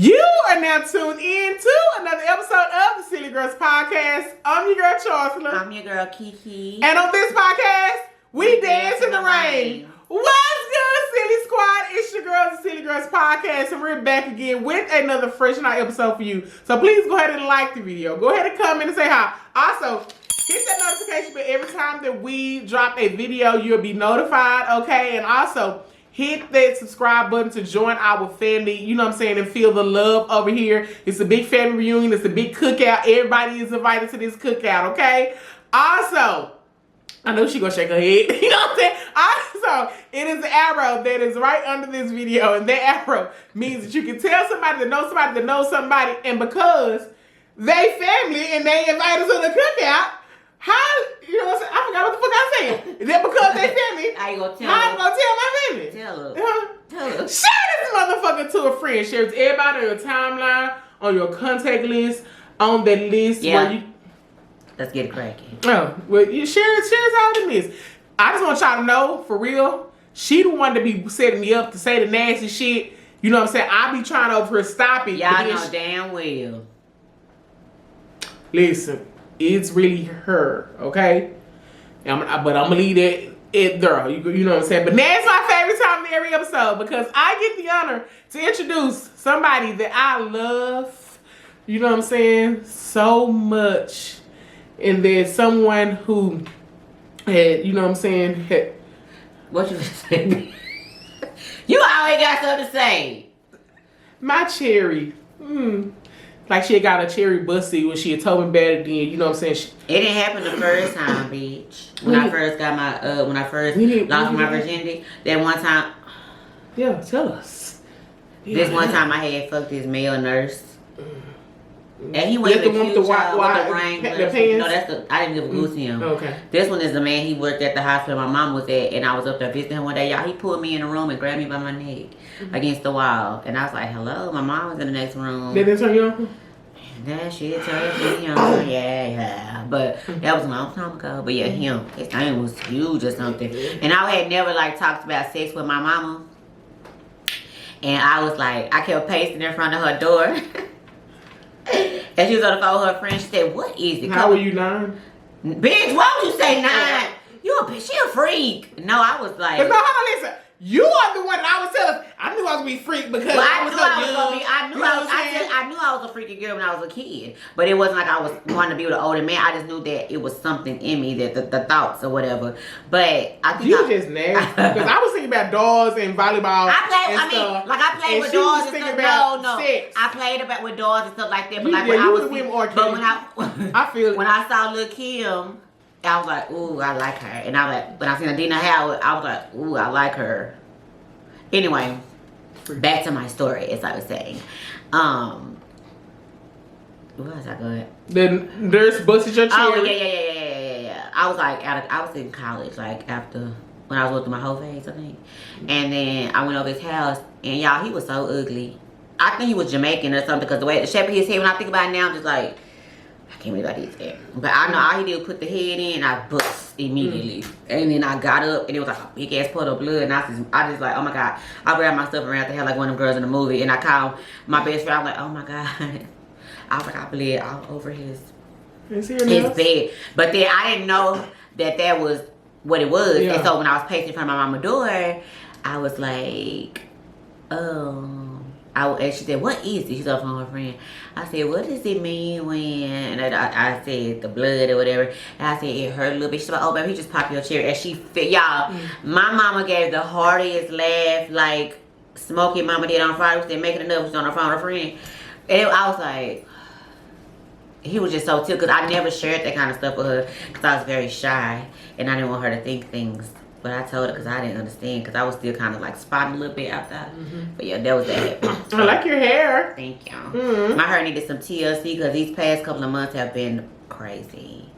You are now tuned in to another episode of the Silly Girls Podcast. I'm your girl, Charsla. I'm your girl, KeeKee. And on this podcast, we dance in the rain. What's good, Silly Squad? It's your girls, the Silly Girls Podcast, and we're back again with another fresh night episode for you. So please go ahead and like the video. Go ahead and comment and say hi. Also, hit that notification bell every time that we drop a video. You'll be notified, okay? And also, hit that subscribe button to join our family, you know what I'm saying, and feel the love over here. It's a big family reunion. It's a big cookout. Everybody is invited to this cookout, okay? Also, I know she gonna shake her head. You know what I'm saying? Also, it is an arrow that is right under this video, and that arrow means that you can tell somebody that knows somebody, and because they family and they invited to the cookout, how, you know what I'm saying? I forgot what the fuck I said. Is that because they family? How you gonna tell How I'm gonna tell my family? Tell her. Tell her. Share this motherfucker to a friend. Share it to everybody on your timeline, on your contact list, on that list where you... Let's get it cracking. Oh, well, you share out in this. I just want y'all to know, for real, she the one to be setting me up to say the nasty shit. You know what I'm saying? I be trying to over here stop it. Y'all know damn well. Listen, it's really her, okay? But I'm gonna leave it there. You know what I'm saying? But now it's my favorite time in every episode because I get the honor to introduce somebody that I love. You know what I'm saying? So much. And there's someone who had, you know what I'm saying? What you say? You always got something to say. My cherry. Like she had got a cherry bussy when she had told me better than, you know what I'm saying? It didn't happen the first time, bitch. When I first got my, when I first lost my virginity. That one time. Yeah, tell us. This one time I had fucked this male nurse. And he went the one with the white ring. the pants? No, that's the, I didn't even lose him. Okay. This one is the man, he worked at the hospital my mom was at, and I was up there visiting him one day. Y'all, he pulled me in the room and grabbed me by my neck against the wall. And I was like, hello, my mom was in the next room. They didn't turn you on? That shit turned me on, yeah. But that was a long time ago. But yeah, him, his name was huge or something. And I had never like talked about sex with my mama. And I was like, I kept pacing in front of her door. And she was on the phone with her friend. She said, what is it? How were you 9? Bitch, why would you say 9? You a bitch, she a freak. No, I was like... But no, hold on, listen. You are the one that I was telling. I knew I was going to be freak because I knew I was a freaky girl when I was a kid. But it wasn't like I was wanting to be with an older man. I just knew that it was something in me, that the thoughts or whatever. But I think you just nasty. Because I was thinking about dolls and volleyball. I played with dolls and stuff. No. Sex. I played with dolls and stuff like that. But when I feel when I saw Lil' Kim, I was like, ooh, I like her. And I was like, when I seen Adina Howard, I was like, ooh, I like her. Anyway, back to my story, as I was saying. Where was I going? The nurse busted your cherry. Oh, yeah. I was like, I was in college, like after, when I was going through my whole phase, I think. And then I went over his house, and y'all, he was so ugly. I think he was Jamaican or something, because the way, the shape of his head, when I think about it now, I'm just like, I can't believe I did that. But I know all he did was put the head in, and I bust immediately. And then I got up, and it was like a big ass puddle of blood, and I just like, oh my God. I grabbed my stuff around the hell like one of them girls in the movie, and I called my best friend. I was like, oh my God. I was like, I bled all over his bed. But then I didn't know that was what it was. Yeah. And so when I was pacing in front of my mama's door, I was like, and she said, what is it? She's up on her friend. I said, what does it mean when? And I said, the blood or whatever. And I said, it hurt a little bit. She said, oh, baby, he just popped your cherry. And she, y'all, my mama gave the hardest laugh, like Smokey mama did on Friday. She said, make it enough. She was on her phone with her friend. And I was like, he was just so tilt, because I never shared that kind of stuff with her, because I was very shy. And I didn't want her to think things. But I told her because I didn't understand, because I was still kind of like spotting a little bit outside. But yeah, that was that. I like your hair. Thank you. My hair needed some TLC because these past couple of months have been crazy.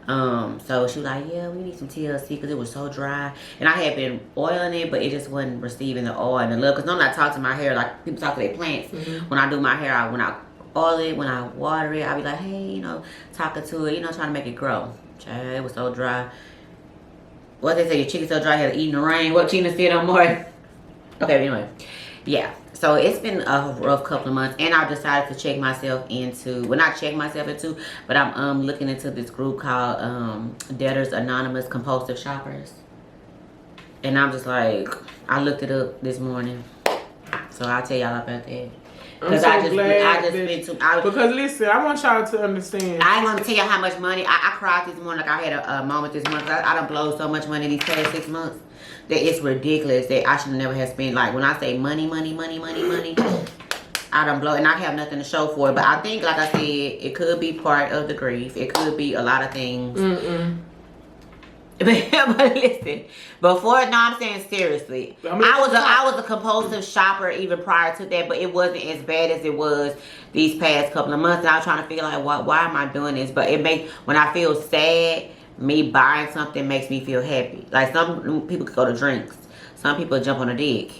So she was like, yeah, we need some TLC because it was so dry. And I had been oiling it, but it just wasn't receiving the oil and the love. Because normally I talk to my hair like people talk to their plants. When I do my hair, when I oil it, when I water it, I be like, hey, you know, talking to it, you know, trying to make it grow. Child, it was so dry. What they say, your chicken so dry, you had to eat in the rain. What Tina said on more. Okay, anyway. Yeah. So it's been a rough couple of months, and I've decided to check myself into, well, not check myself into, but I'm looking into this group called Debtors Anonymous Compulsive Shoppers. And I'm just like, I looked it up this morning, so I'll tell y'all about that. I'm so glad because listen, I want y'all to understand. I ain't gonna tell you how much money I cried this morning. Like I had a moment this month. I done blown so much money these past 6 months that it's ridiculous that I should never have spent. Like when I say money, I done blow, and I have nothing to show for it. But I think, like I said, it could be part of the grief. It could be a lot of things. But listen, I'm saying seriously, I was a compulsive shopper even prior to that, but it wasn't as bad as it was these past couple of months. And I was trying to figure like, why am I doing this? But when I feel sad, me buying something makes me feel happy. Like some people could go to drinks, some people jump on a dick.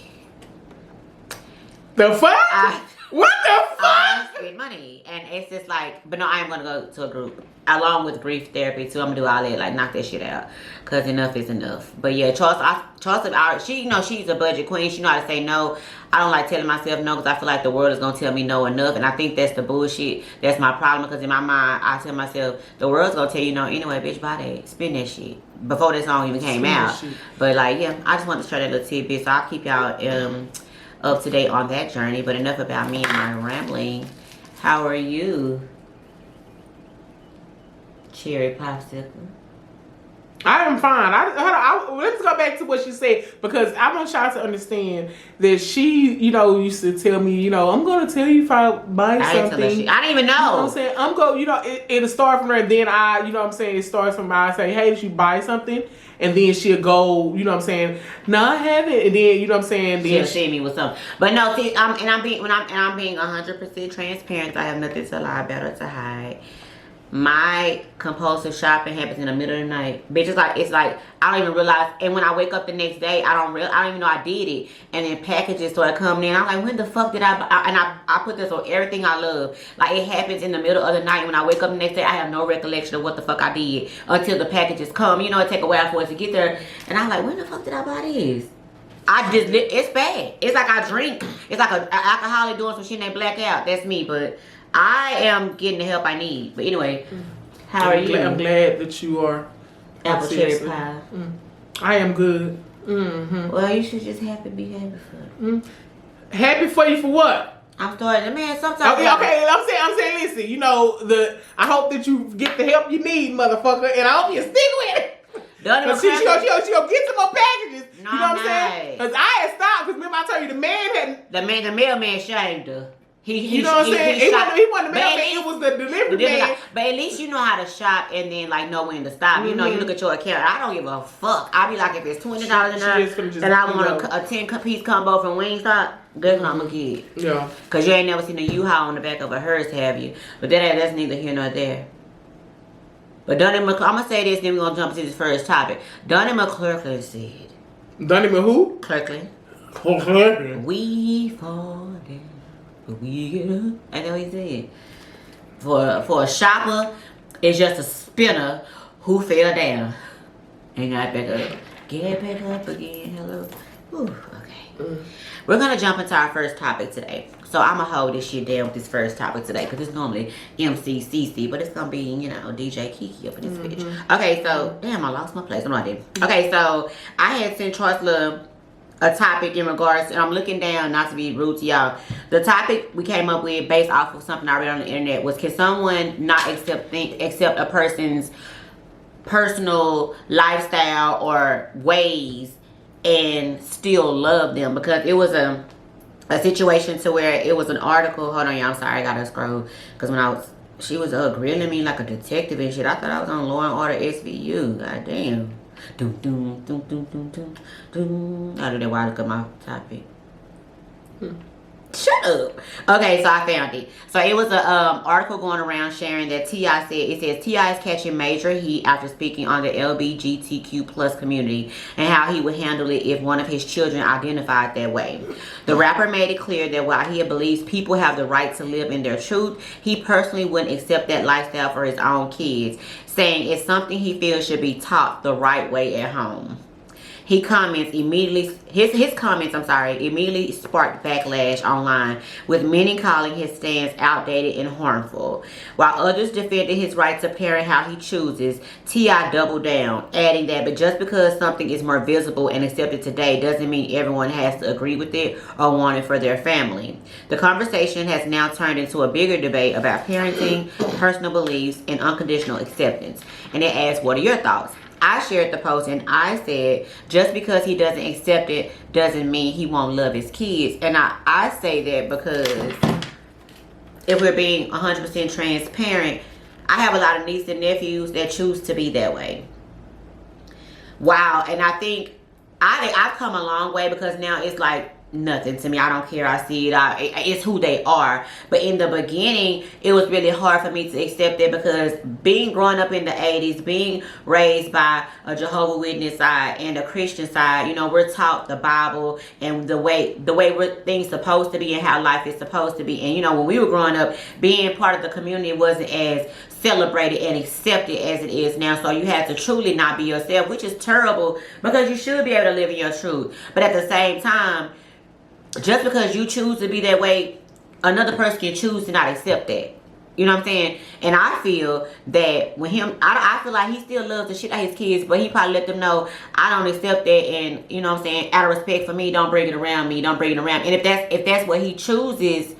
The fuck? What the fuck? I spend money, and it's just like, but no, I am gonna go to a group along with grief therapy too. I'm gonna do all that, like knock that shit out, cause enough is enough. But yeah, Charsla, she, you know, she's a budget queen. She know how to say no. I don't like telling myself no, cause I feel like the world is gonna tell me no enough, and I think that's the bullshit. That's my problem, cause in my mind, I tell myself the world's gonna tell you no anyway. Bitch, buy that, spend that shit before this song even came out. But like, yeah, I just want to share that little tidbit, so I'll keep y'all up to date on that journey. But enough about me and my rambling. How are you, cherry popsicle? I am fine. Let's go back to what she said, because I want y'all to understand that she, you know, used to tell me, you know, I'm going to tell you if I buy something. I didn't even know. You know what I'm saying? I'm going, you know, it'll start from there. Then you know what I'm saying? It starts from I say, hey, did you buy something? And then she'll go, you know what I'm saying? No, I haven't. And then, you know what I'm saying? Then she'll see me with something. But no, see, I'm being 100% transparent. I have nothing to lie about or to hide. My compulsive shopping happens in the middle of the night. Bitch, it's like I don't even realize. And when I wake up the next day, I don't even know I did it. And then packages started coming in. I'm like, when the fuck did I buy? And I put this on everything I love. Like, it happens in the middle of the night. When I wake up the next day, I have no recollection of what the fuck I did until the packages come. You know, it take a while for it to get there. And I'm like, when the fuck did I buy this? It's bad. It's like I drink. It's like an alcoholic doing some shit and they black out. That's me, but I am getting the help I need. But anyway, how are you? I'm glad that you are. Apple cherry pie. I am good. Well, you should just be happy for it. Happy for you for what? I'm starting, man. Sometimes. Okay. I'm saying. Listen. You know I hope that you get the help you need, motherfucker, and I hope you stick with it. Cause she gonna get some more packages. No, you know what I'm saying? Cause I had stopped. Cause remember I told you the mailman shamed her. You know what I'm saying? He wasn't the mailman. It was the delivery man. But at least you know how to shop and then like know when to stop. You know, you look at your account. I don't give a fuck. I be like, if it's $20 in there and I want a 10-piece combo from Wingstop, guess what I'm gonna get? Yeah. Cause you ain't never seen a U-Haul on the back of a hearse, have you? But that's neither here nor there. But I'm gonna say this, then we're gonna jump into this first topic. Donnie McClurkin said. Donnie who? Clerklin. We fall down. We get up. I know he said. For a shopper, it's just a spinner who fell down and got back up. Get back up again. Hello. Whew, okay. We're gonna jump into our first topic today. So I'm gonna hold this shit down with this first topic today, because it's normally MCCC, but it's gonna be, you know, DJ KeeKee up in this bitch. Okay, so damn, I lost my place. I'm not there. Okay, so I had sent Charsla a topic in regards to, and I'm looking down, not to be rude to y'all. The topic we came up with based off of something I read on the internet was, can someone not accept a person's personal lifestyle or ways and still love them? Because it was a situation to where it was an article. Hold on, y'all. I'm sorry, I gotta scroll. Because she was grilling me like a detective and shit. I thought I was on Law and Order SVU. God damn. Doom, doom, doom, doom, doom, doom, doom. I do that while I look at my topic. Shut up. Okay, so I found it. So it was an article going around sharing that T.I. said, it says T.I. is catching major heat after speaking on the LGBTQ plus community and how he would handle it if one of his children identified that way. The rapper made it clear that while he believes people have the right to live in their truth, he personally wouldn't accept that lifestyle for his own kids, saying it's something he feels should be taught the right way at home. He comments immediately. His comments, immediately sparked backlash online, with many calling his stance outdated and harmful. While others defended his right to parent how he chooses, T.I. doubled down, adding that, but just because something is more visible and accepted today doesn't mean everyone has to agree with it or want it for their family. The conversation has now turned into a bigger debate about parenting, personal beliefs, and unconditional acceptance. And it asks, what are your thoughts? I shared the post and I said, just because he doesn't accept it doesn't mean he won't love his kids. And I say that because if we're being 100% transparent, I have a lot of nieces and nephews that choose to be that way. Wow. And I think I've come a long way, because now it's like nothing to me. I don't care. I see it. It's who they are. But in the beginning, it was really hard for me to accept it, because growing up in the 80s, being raised by a Jehovah's Witness side and a Christian side, we're taught the Bible and the way things supposed to be and how life is supposed to be. And when we were growing up, being part of the community wasn't as celebrated and accepted as it is now. So you have to truly not be yourself, which is terrible, because you should be able to live in your truth. But at the same time, just because you choose to be that way, another person can choose to not accept that. You know what I'm saying? And I feel that with him, I feel like he still loves the shit out of his kids, but he probably let them know, I don't accept that, and you know what I'm saying, out of respect for me, don't bring it around me, don't bring it around. And if that's what he chooses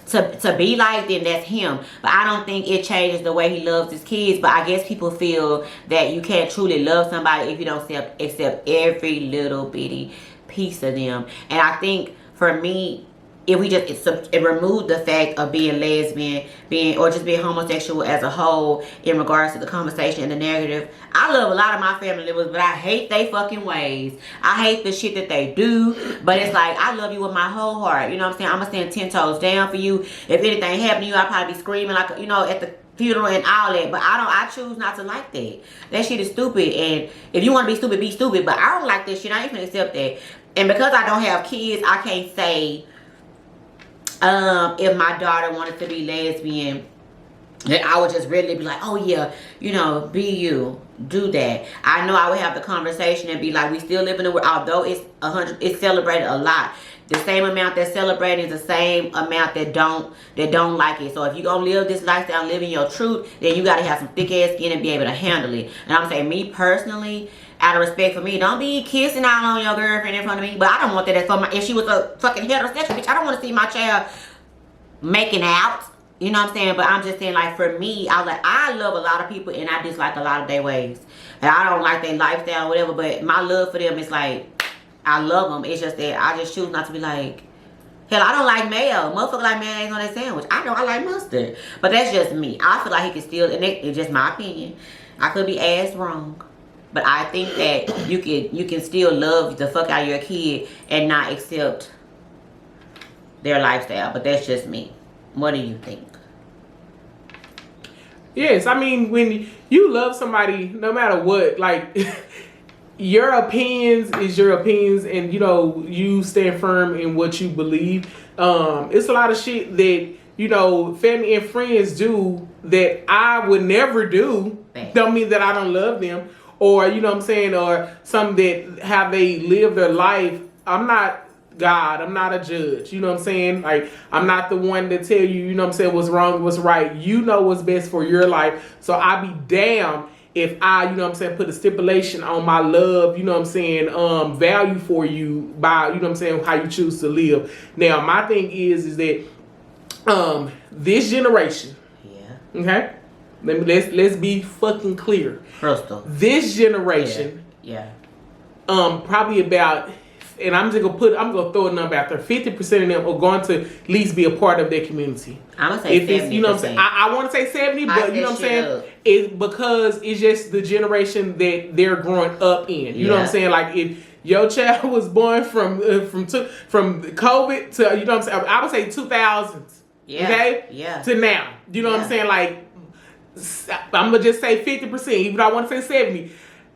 to be like, then that's him. But I don't think it changes the way he loves his kids. But I guess people feel that you can't truly love somebody if you don't accept every little bitty piece of them. And I think for me, if we just remove the fact of being lesbian, or just being homosexual as a whole in regards to the conversation and the narrative, I love a lot of my family members, but I hate they fucking ways. I hate the shit that they do, but it's like, I love you with my whole heart. You know what I'm saying? I'm gonna stand 10 toes down for you. If anything happened to you, I'll probably be screaming like, at the funeral and all that. But I choose not to like that. That shit is stupid. And if you want to be stupid, be stupid. But I don't like this shit. I ain't gonna accept that. And because I don't have kids, I can't say if my daughter wanted to be lesbian, that I would just really be like, oh yeah, be you, do that. I know I would have the conversation and be like, we still live in the world, although it's celebrated a lot. The same amount that's celebrated is the same amount that don't like it. So if you're gonna live this lifestyle, living your truth, then you gotta have some thick ass skin and be able to handle it. And I'm saying, me personally, out of respect for me, don't be kissing out on your girlfriend in front of me. But I don't want that. If she was a fucking heterosexual bitch, I don't want to see my child making out. You know what I'm saying? But I'm just saying, like, for me, I love a lot of people and I dislike a lot of their ways. And I don't like their lifestyle or whatever, but my love for them is like, I love them. It's just that I just choose not to be like, hell, I don't like mayo. Motherfucker like mayonnaise on that sandwich. I know I like mustard. But that's just me. I feel like he can still, and it's just my opinion. I could be ass wrong. But I think that you can still love the fuck out of your kid and not accept their lifestyle. But that's just me. What do you think? Yes, I mean, when you love somebody, no matter what, like, your opinions is your opinions, and you stand firm in what you believe. It's a lot of shit that family and friends do that I would never do. Don't mean that I don't love them, or or some that how they live their life. I'm not God. I'm not a judge. You know what I'm saying? Like, I'm not the one to tell you, what's wrong, what's right. You know what's best for your life. So I'll be damned if I, put a stipulation on my love, value for you by, how you choose to live. Now, my thing is that this generation, okay? Let's be fucking clear. Crystal. This generation, probably about, and I'm gonna throw a number out there. 50% of them are going to at least be a part of their community. I'm gonna say 70%. I want to say 70, but it's because it's just the generation that they're growing up in. You know what I'm saying? Like, if your child was born from COVID to I would say 2000s. Yeah. Okay. Yeah. To now. You know what I'm saying? Like, I'm gonna just say 50%, even though I want to say 70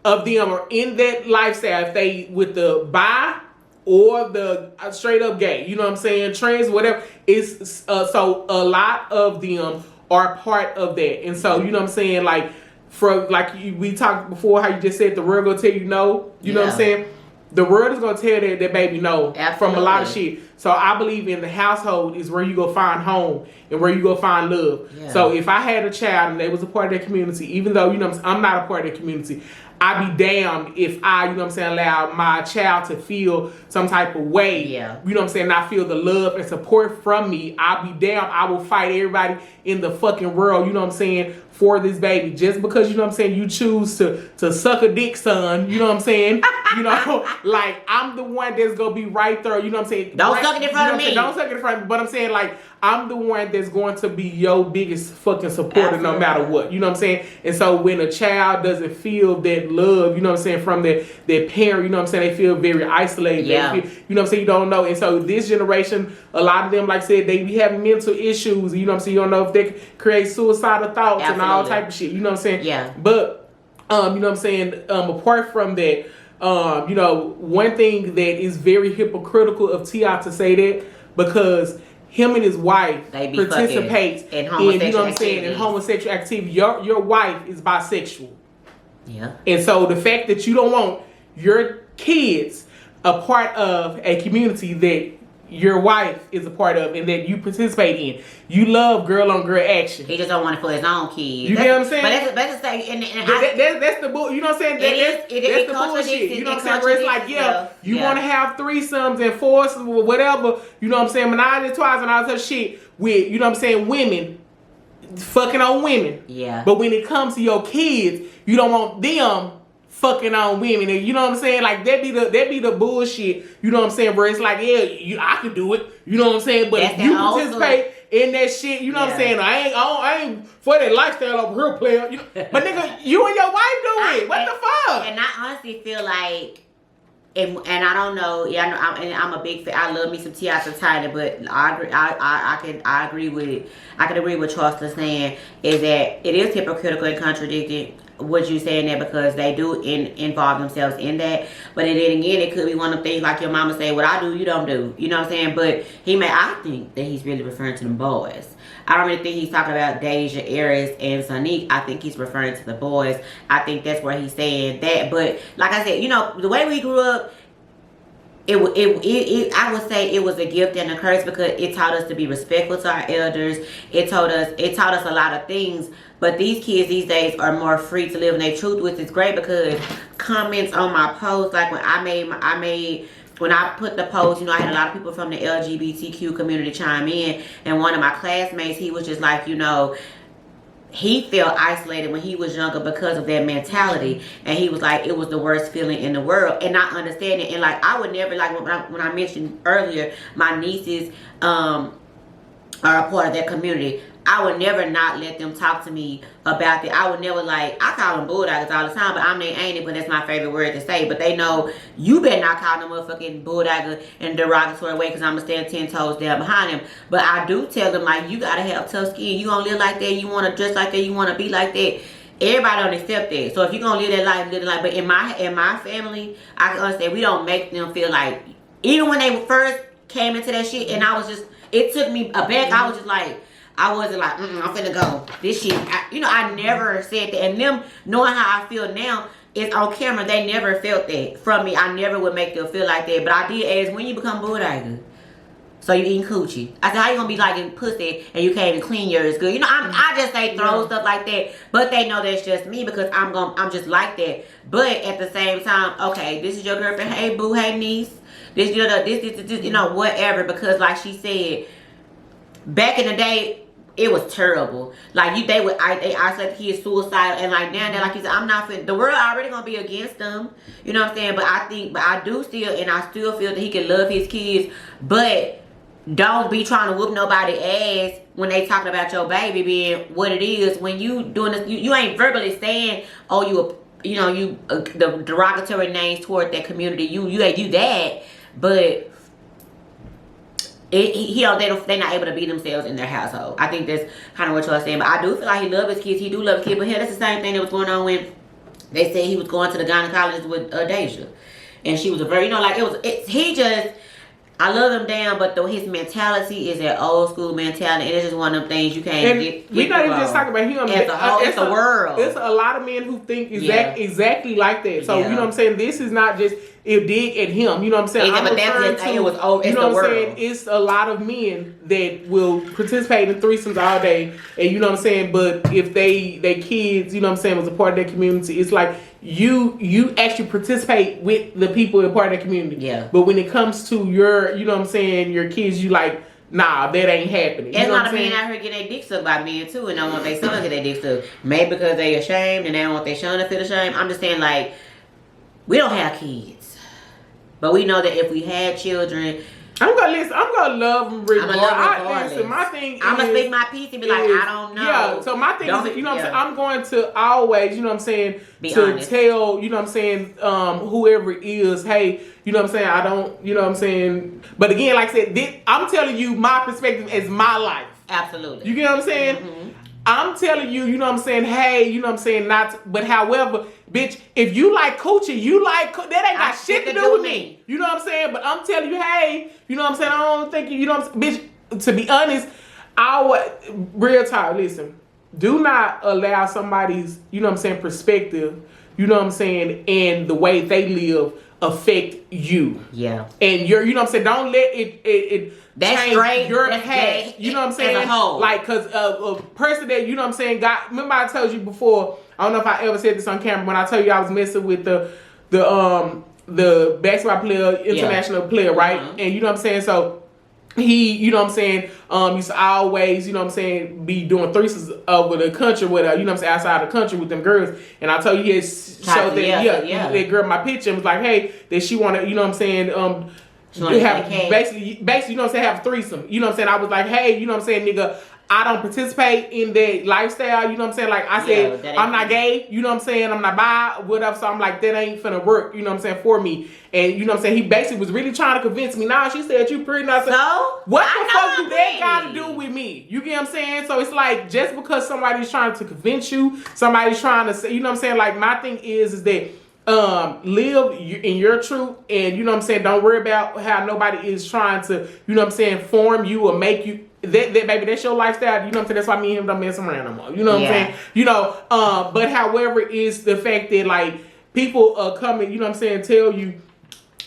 of them are in that lifestyle. If they with the bi or the straight up gay, you know what I'm saying, trans, whatever. It's so a lot of them are part of that, and so you know what I'm saying. Like, we talked before, how you just said the world gonna tell you no. You know what I'm saying. the world is gonna tell that baby no. Absolutely. From a lot of shit. So I believe in the household is where you go find home and where you go find love. Yeah. So if I had a child and they was a part of that community, even though I'm not a part of that community, I'd be damned if I, allow my child to feel some type of way. Yeah. Not feel the love and support from me. I'll be damned. I will fight everybody in the fucking world, for this baby. Just because, you choose to suck a dick, son, like, I'm the one that's gonna be right there, Don't suck it in front of me. Don't suck it in front of me. But I'm saying, like, I'm the one that's going to be your biggest fucking supporter. Absolutely. No matter what. And so when a child doesn't feel that love, from their parent, they feel very isolated. Yeah. They feel, you don't know. And so this generation, a lot of them, like I said, they be having mental issues. You don't know if they create suicidal thoughts. Absolutely. And all type of shit. Yeah. But apart from that, one thing that is very hypocritical of T.I. to say that, because him and his wife participates in homosexual in homosexual activity. Your wife is bisexual. Yeah. And so the fact that you don't want your kids a part of a community that your wife is a part of and that you participate in, you love girl on girl action. He just don't want it for his own kids. You get what I'm saying? But that's the thing. That's the bull. You know what I'm saying? That's the bullshit. You know what I'm saying? Where it's like, you want to have threesomes and foursomes or whatever. You know what I'm saying? Menage twice and all that shit with, women fucking on women. Yeah. But when it comes to your kids, you don't want them fucking on women, and you know what I'm saying? Like that be the bullshit. You know what I'm saying? Where it's like, I can do it. You know what I'm saying? But if you participate in that shit, you know what I'm saying? I ain't for that lifestyle over here, player. But nigga, you and your wife do it. What the fuck? And I honestly feel like, and I don't know. Yeah, I'm a big fan. I love me some T.I. Tiny, but I agree. I agree with. I can agree with Charsla saying is that it is hypocritical and contradicting what you saying that, because they do involve themselves in that. But then again, it could be one of the things like your mama say, what I do, you don't do. You know what I'm saying? But I think that he's really referring to them boys. I don't really think he's talking about Deja, Aries, and Sonique. I think he's referring to the boys. I think that's where he's saying that. But like I said, the way we grew up, I would say it was a gift and a curse, because it taught us to be respectful to our elders. It taught us a lot of things. But these kids these days are more free to live in their truth, which is great, because comments on my post, like when I put the post, I had a lot of people from the LGBTQ community chime in, and one of my classmates, he was just like, he felt isolated when he was younger because of that mentality, and he was like, it was the worst feeling in the world, and I understand it. And like, I would never, like when I mentioned earlier, my nieces are a part of that community. I would never not let them talk to me about that. I would never, like, I call them bulldoggers all the time, but I'm their auntie, but that's my favorite word to say. But they know, you better not call them motherfucking bulldogger in a derogatory way, because I'm going to stand 10 toes down behind them. But I do tell them, like, you got to have tough skin. You going to live like that. You want to dress like that. You want to be like that. Everybody don't accept that. So if you're going to live that life, live that life. But in my family, I can understand, we don't make them feel like, even when they first came into that shit, and I was just, it took me aback. I was just like, I wasn't like, I'm finna go. This shit, I never said that. And them knowing how I feel now, it's on camera. They never felt that from me. I never would make them feel like that. But I did ask, when you become bulldogger, so you eating coochie. I said, how you gonna be like in pussy and you can't even clean yours good? I just say throw stuff like that. But they know that's just me, because I'm just like that. But at the same time, okay, this is your girlfriend. Hey boo, hey niece. This, whatever. Because like she said, back in the day, it was terrible. Like they isolate the kids, suicide, and like now, like you said, I'm not fit. The world already gonna be against them. You know what I'm saying? But I do still, and I still feel that he can love his kids, but don't be trying to whoop nobody ass when they talking about your baby being what it is. When you doing this, you ain't verbally saying, oh, the derogatory names toward that community. You that, but. They're not able to be themselves in their household. I think that's kind of what y'all saying. But I do feel like he loves his kids. He do love his kids. But here, that's the same thing that was going on when they said he was going to the gynecologist with Deja. And she was a very, I love him down, but his mentality is that old school mentality. And it's just one of them things you can't get we not even just talking about him. It's a world. It's a lot of men who think exactly like that. So, you know what I'm saying? This is not just, dig at him. You know what I'm saying? Yeah, I'm but that's referring just, to, it was over. you It's know the what I'm world. saying? It's a lot of men that will participate in threesomes all day, and you know what I'm saying. But if they kids, you know what I'm saying, was a part of their community, it's like you actually participate with the people in part of their community. Yeah. But when it comes to your, you know what I'm saying, your kids, you like, nah, that ain't happening. There's You a know lot of men out here getting their dick sucked by men too, and don't want their son to get their dick sucked. Maybe because they ashamed and they don't want their son to feel ashamed. I'm just saying, like, we don't have kids, but we know that if we had children, I'm gonna love them regardless. Listen, my thing is, I'm gonna speak my piece and be like, I don't know. Yeah, so my thing is, you know what I'm saying, I'm going to always, you know what I'm saying, be to honest. tell, you know what I'm saying, whoever it is, hey, you know what I'm saying, I don't, you know what I'm saying, but again, like I said, I'm telling you my perspective as my life. Absolutely. You get what I'm saying? Mm-hmm. I'm telling you, you know what I'm saying, hey, you know what I'm saying, but however, bitch, if you like coochie, that ain't got shit to do with me. You know what I'm saying? But I'm telling you, hey, you know what I'm saying, I don't think you know what I'm saying, bitch, to be honest, real talk, listen, do not allow somebody's, you know what I'm saying, perspective, you know what I'm saying, and the way they live affect you. Yeah. And you know what I'm saying, don't let it that's change straight, your that's past. gay, you know what I'm saying? as a whole. Like, cause a person that, you know what I'm saying, remember I told you before, I don't know if I ever said this on camera, when I told you I was messing with the basketball player, international player, right? Uh-huh. And you know what I'm saying, so he, you know what I'm saying, used to always, you know what I'm saying, be doing threesomes over the country with you know what I'm saying, outside the country with them girls. And I told you he had showed that, that girl my picture and was like, hey, that she wanted, you know what I'm saying, basically, you know what I'm saying, have a threesome. You know what I'm saying? I was like, hey, you know what I'm saying, nigga, I don't participate in that lifestyle. You know what I'm saying? Like I said, I'm not gay. You know what I'm saying? I'm not bi, whatever. So I'm like, that ain't finna work. You know what I'm saying? For me. And you know what I'm saying? He basically was really trying to convince me. Nah, she said you pretty nice. So what the fuck do that got to do with me? You get what I'm saying? So it's like, just because somebody's trying to convince you, somebody's trying to say, you know what I'm saying? Like my thing is that live in your truth, and you know what I'm saying, don't worry about how nobody is trying to, you know what I'm saying, form you or make you that baby, that's your lifestyle. You know what I'm saying? That's why me and him don't mess around no more. You know what I'm saying? You know, but however is the fact that like people are coming, you know what I'm saying, tell you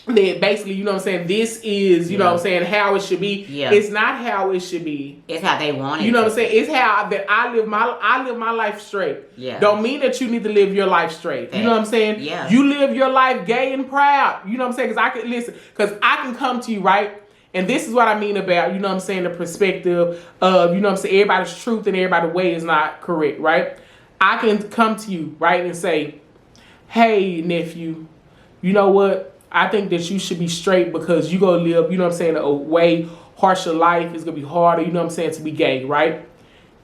that basically, you know what I'm saying, this is, you know what I'm saying, how it should be. It's not how it should be. It's how they want it. You know what I'm saying? It's how that I live my life straight. Yeah. Don't mean that you need to live your life straight. You know what I'm saying? Yeah. You live your life gay and proud. You know what I'm saying? Because I can come to you, right? And this is what I mean about, you know what I'm saying, the perspective of, you know what I'm saying, everybody's truth and everybody's way is not correct, right? I can come to you, right, and say, hey, nephew, you know what? I think that you should be straight because you gonna live, you know what I'm saying, a way harsher life. It's gonna be harder, you know what I'm saying, to be gay, right?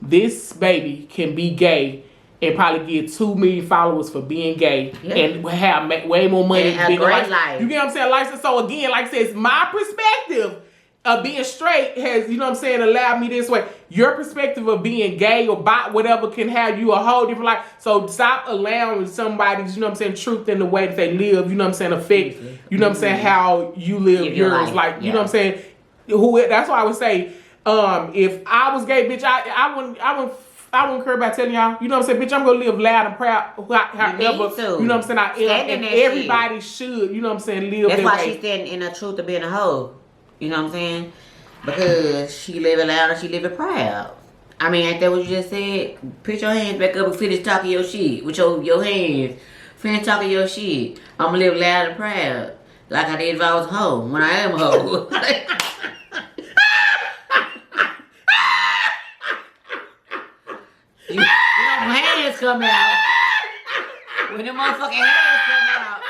This baby can be gay and probably get 2 million followers for being gay and have way more money. And a great life. You get what I'm saying? Like, so again, like I said, it's my perspective of being straight has, you know what I'm saying, allowed me this way. Your perspective of being gay or bi, whatever, can have you a whole different life. So stop allowing somebody's, you know what I'm saying, truth in the way that they live, you know what I'm saying, affect, you know what I'm saying, how you live yours. Life. Like, you know what I'm saying? That's why I would say, if I was gay, bitch, I wouldn't care about telling y'all, you know what I'm saying, bitch, I'm gonna live loud and proud, however, you know what I'm saying, I am, and everybody should, you know what I'm saying, live That's that why way. she's standing in the truth of being a hoe. You know what I'm saying? Because she live it loud and she live it proud. I mean, ain't that what you just said? Put your hands back up and finish talking your shit. With your hands. Finish talking your shit. I'm gonna live loud and proud. Like I did if I was a hoe. When I am a hoe. you know, my hands come out. When them motherfucking hands come out.